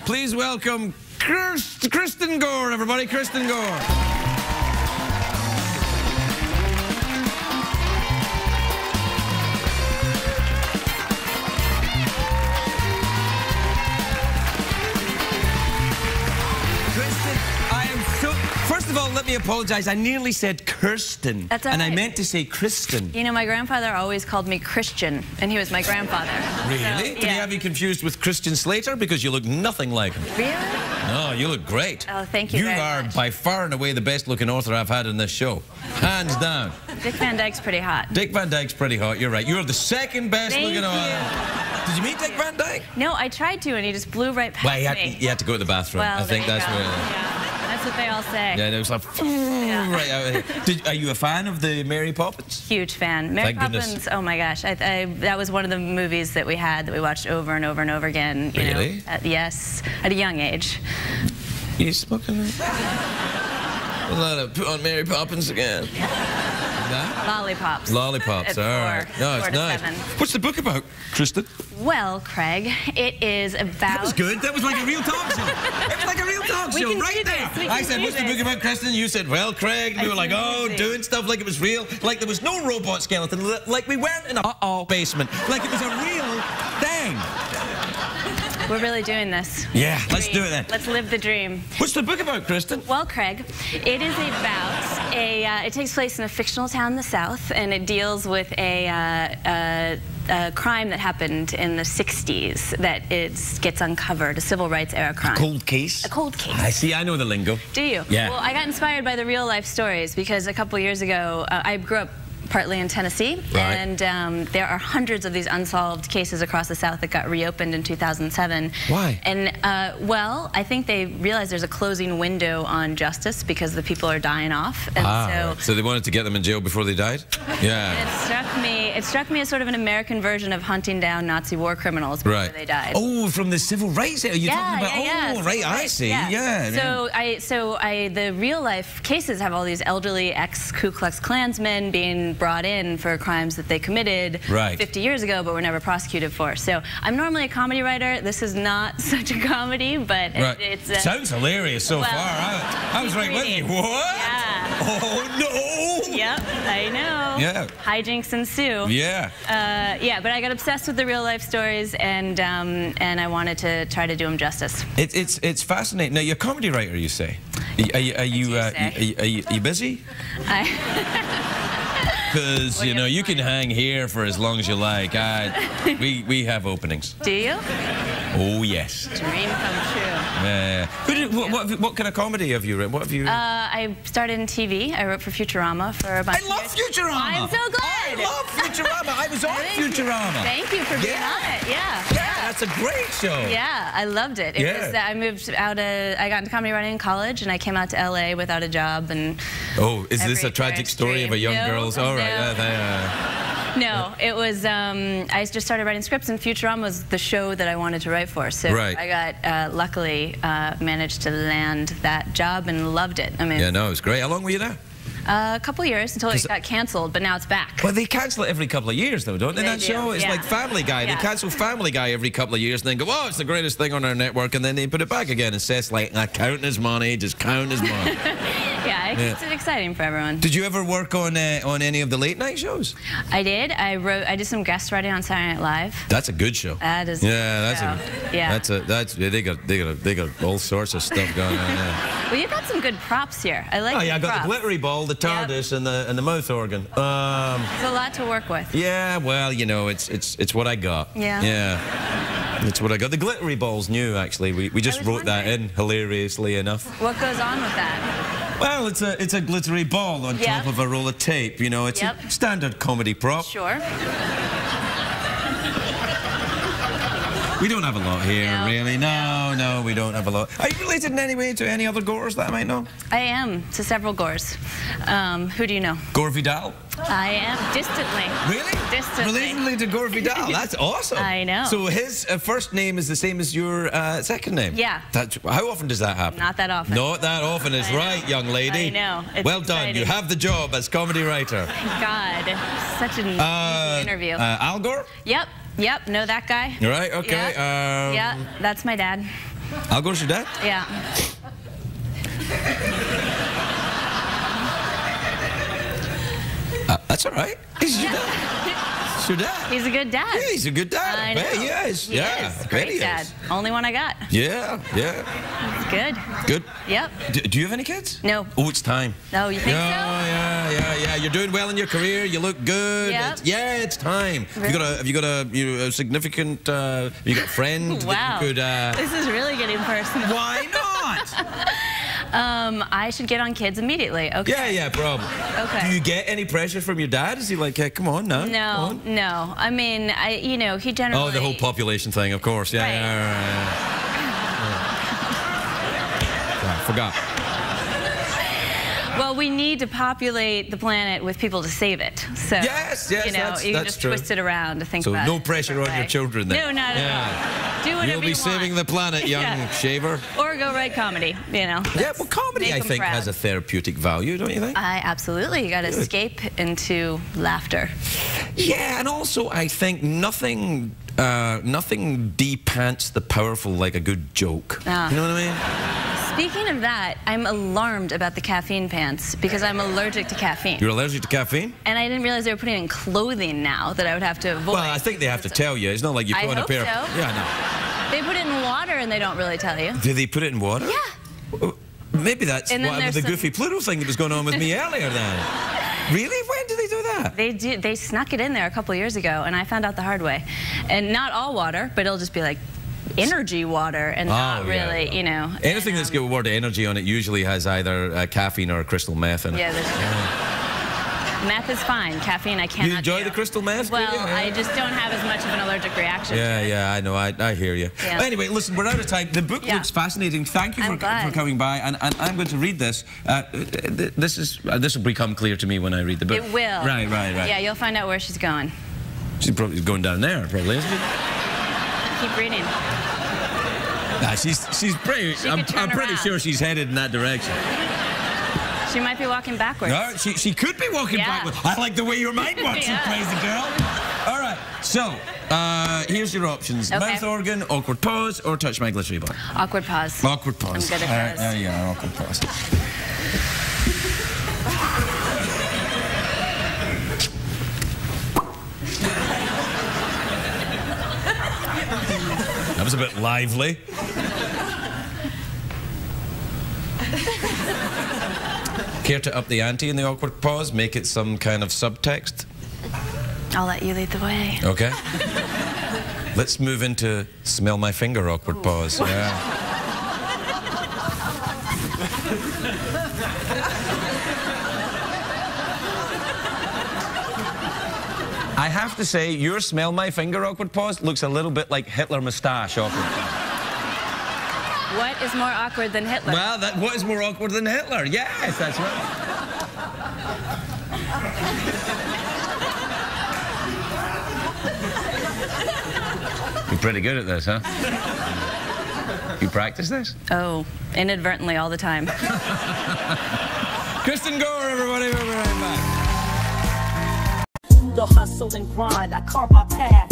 Please welcome Kristin Gore, everybody. Kristin Gore. First of all, let me apologize. I nearly said Kirsten. That's all and right. I meant to say Kristin. You know, my grandfather always called me Christian, and he was my grandfather. Really? So, Did he have you confused with Christian Slater? Because you look nothing like him. Really? No, you look great. Oh, thank you very You are much. by far and away the best looking author I've had in this show. Hands down. Dick Van Dyke's pretty hot. Dick Van Dyke's pretty hot, you're right. You're the second best looking author. Did you meet Dick Van Dyke? No, I tried to, and he just blew right past Well, me. you had to go to the bathroom. Well, I think that's where... Yeah, that's what they all say. Yeah, it was like, right out of here. Are you a fan of the Mary Poppins? Huge fan. Mary Poppins, oh my gosh. That was one of the movies that we watched over and over and over again. You Really? know, yes, at a young age. You smoking? A lot of put on Mary Poppins again. No? Lollipops. Lollipops, all right. No, it's nice. 7. What's the book about, Kristin? Well, Craig, it is about... That was good. That was like a real talk show. It was like a real talk show right there. I said, what's the book about, Kristin? You said, well, Craig. And we were like, oh, doing stuff like it was real. Like there was no robot skeleton. Like we weren't in a basement. Like it was a real thing. We're really doing this. Yeah, let's do it then. Let's live the dream. What's the book about, Kristin? Well, Craig, it is about it takes place in a fictional town in the South, and it deals with a crime that happened in the 60s that gets uncovered, a civil rights era crime. A cold case? A cold case. I see, I know the lingo. Do you? Yeah. Well, I got inspired by the real life stories because a couple years ago, I grew up partly in Tennessee, right. and there are hundreds of these unsolved cases across the South that got reopened in 2007. Why? And, well, I think they realized there's a closing window on justice because the people are dying off. And right. So they wanted to get them in jail before they died? Yeah. It struck me as sort of an American version of hunting down Nazi war criminals before they died. Oh, from the civil rights era? You're talking about, yeah, right, I see. Yeah. So the real life cases have all these elderly ex-Ku Klux Klansmen being brought in for crimes that they committed 50 years ago but were never prosecuted for. So I'm normally a comedy writer. This is not such a comedy, but it's... Sounds hilarious so far. I was right with you. What? Yeah. Oh, no! Yep, I know. Yeah. Hijinks ensue. Yeah. Yeah, but I got obsessed with the real life stories, and I wanted to try to do them justice. It's fascinating. Now, you're a comedy writer, you say. Are you busy? Because, you know, you can hang here for as long as you like. We have openings. Do you? Oh, yes. Dream come true. What kind of comedy have you written? What have you... I started in TV. I wrote for Futurama for a bunch of years. I love Futurama! I'm so glad! I love Futurama! I was on Futurama! Thank you for being on it, yeah. That's a great show! Yeah, I loved it. I moved out I got into comedy writing in college, and I came out to LA without a job, and... Oh, is this a tragic story of a young girl's... Oh, right. No, it was, I just started writing scripts, and Futurama was the show that I wanted to write for. So I got, luckily, managed to land that job and loved it. I mean, yeah, no, it was great. How long were you there? A couple years until it got canceled, but now it's back. Well, they cancel it every couple of years, though, don't they? That show? It's like Family Guy. They cancel Family Guy every couple of years and then go, oh, it's the greatest thing on our network, and then they put it back again. And Seth's like, counting his money, just counting his money. It's exciting for everyone. Did you ever work on any of the late night shows? I did. I did some guest writing on Saturday Night Live. That's a good show. That is. They got all sorts of stuff going on there. Well, you got some good props here. I like. Oh yeah, I got the glittery ball, the TARDIS, and the mouth organ. There's a lot to work with. Yeah, well, you know, it's what I got. Yeah. Yeah. It's what I got. The glittery ball's new, actually. We just wrote that in, hilariously enough. What goes on with that? Well, it's a glittery ball on top of a roll of tape. You know, it's a standard comedy prop. Sure. We don't have a lot here, really. No, we don't have a lot. Are you related in any way to any other Gores that I might know? I am, to several Gores. Who do you know? Gore Vidal? I am, distantly. Really? Distantly. Relatedly to Gore Vidal? That's awesome. I know. So his first name is the same as your second name? Yeah. How often does that happen? Not that often. Not that often is right, young lady. I know. It's well exciting. done. You have the job as comedy writer. Thank God. Such an easy interview. Al Gore? Yep, know that guy. Right, okay. Yeah, that's my dad. Al Gore's your dad? Yeah. That's all right. He's your dad. He's your dad. He's a good dad. Yeah, he's a good dad. I know. He is. He is. Great dad. Only one I got. Yeah, yeah. It's good. Good? Yep. Do you have any kids? No. Oh, it's time. No, you think so? Yeah. You're doing well in your career. You look good. Yep. It's time. Really? Have you got a significant, you got a friend? Wow. That you could, This is really getting personal. Why not? I should get on kids immediately. Okay. Yeah, problem. Okay. Do you get any pressure from your dad? Is he like, hey, come on now? No. I mean, he generally... Oh, the whole population thing, of course. Yeah, right. Yeah, forgot. Well, we need to populate the planet with people to save it. So, yes, you can just true. twist it around to think so about no it. pressure on your children then? No, not at all. Do whatever You'll be saving the planet, young shaver. Or go write comedy, Yeah, well, comedy, I think, has a therapeutic value, don't you think? Absolutely. You got to escape into laughter. Yeah, and also I think nothing de-pants the powerful like a good joke. You know what I mean? Speaking of that, I'm alarmed about the caffeine pants because I'm allergic to caffeine. You're allergic to caffeine? And I didn't realize they were putting it in clothing now that I would have to avoid. Well, I think they have to tell you. It's not like you put on a pair. So. Yeah, no. They put it in water and they don't really tell you. Do they put it in water? Yeah. Maybe that's the goofy Pluto thing that was going on with me earlier then. Really? When did they do that? They snuck it in there a couple years ago, and I found out the hard way. And not all water, but it'll just be like energy water and not really, you know. Anything that's got the word energy on it usually has either caffeine or crystal meth in it. Yeah, meth is fine. Caffeine, I cannot You enjoy the crystal meth? Well, I just don't have as much of an allergic reaction to it. Yeah, I know. I hear you. Yeah. Anyway, listen, we're out of time. The book looks fascinating. Thank you for coming by. And I'm going to read this. This will become clear to me when I read the book. It will. Right. Yeah, you'll find out where she's going. She's probably going down there, probably, isn't she? Keep reading. Nah, she's pretty. I'm pretty sure she's headed in that direction. She might be walking backwards. No, she could be walking backwards. I like the way your mind works, you crazy girl. All right, so here's your options. Mouth organ, awkward pause, or touch my glittery bar. Awkward pause. Awkward pause. I'm good at pause. There you are, awkward pause. That was a bit lively. Care to up the ante in the awkward pause? Make it some kind of subtext? I'll let you lead the way. Okay. Let's move into smell my finger awkward pause. Yeah. I have to say, your smell my finger awkward pause looks a little bit like Hitler moustache awkward pause. What is more awkward than Hitler? Well, what is more awkward than Hitler? Yes, that's right. You're pretty good at this, huh? You practice this? Oh, inadvertently all the time. Kristin Gore, everybody, we'll be right back. The hustle and grind, I carve my path.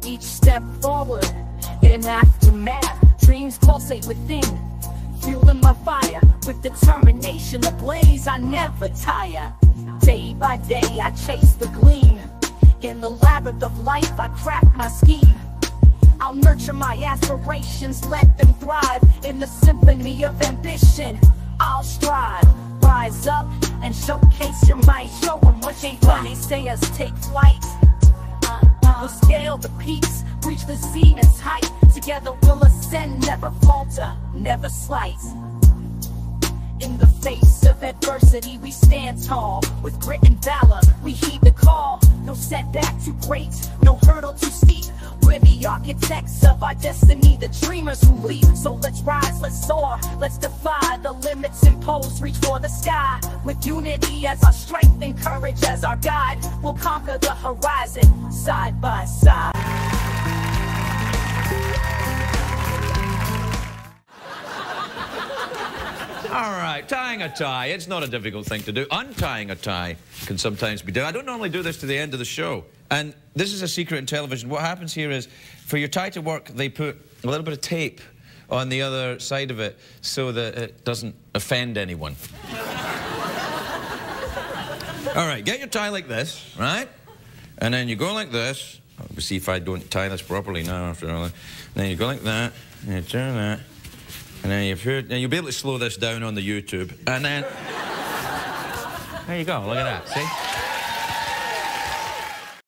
Each step forward, in aftermath. Dreams pulsate within, fueling my fire. With determination ablaze, I never tire. Day by day, I chase the gleam. In the labyrinth of life, I craft my scheme. I'll nurture my aspirations, let them thrive. In the symphony of ambition, I'll strive. Rise up and showcase your might. Show them what they want. They say us take flight. We'll scale the peaks, reach the zenith's height. Together we'll ascend, never falter, never slight. In the face of adversity, we stand tall. With grit and valor, we heed the call. No setback too great, no hurdle too steep. We're the architects of our destiny, the dreamers who leap. So let's rise, let's soar, let's defy the limits imposed. Reach for the sky, with unity as our strength and courage as our guide. We'll conquer the horizon, side by side. All right, tying a tie. It's not a difficult thing to do. Untying a tie can sometimes be done. I don't normally do this to the end of the show. And this is a secret in television. What happens here is, for your tie to work, they put a little bit of tape on the other side of it so that it doesn't offend anyone. All right, get your tie like this, right? And then you go like this. We'll see if I don't tie this properly now after all that. And then you go like that, and you turn that, and then you'll be able to slow this down on the YouTube. And then, there you go, look at that, see?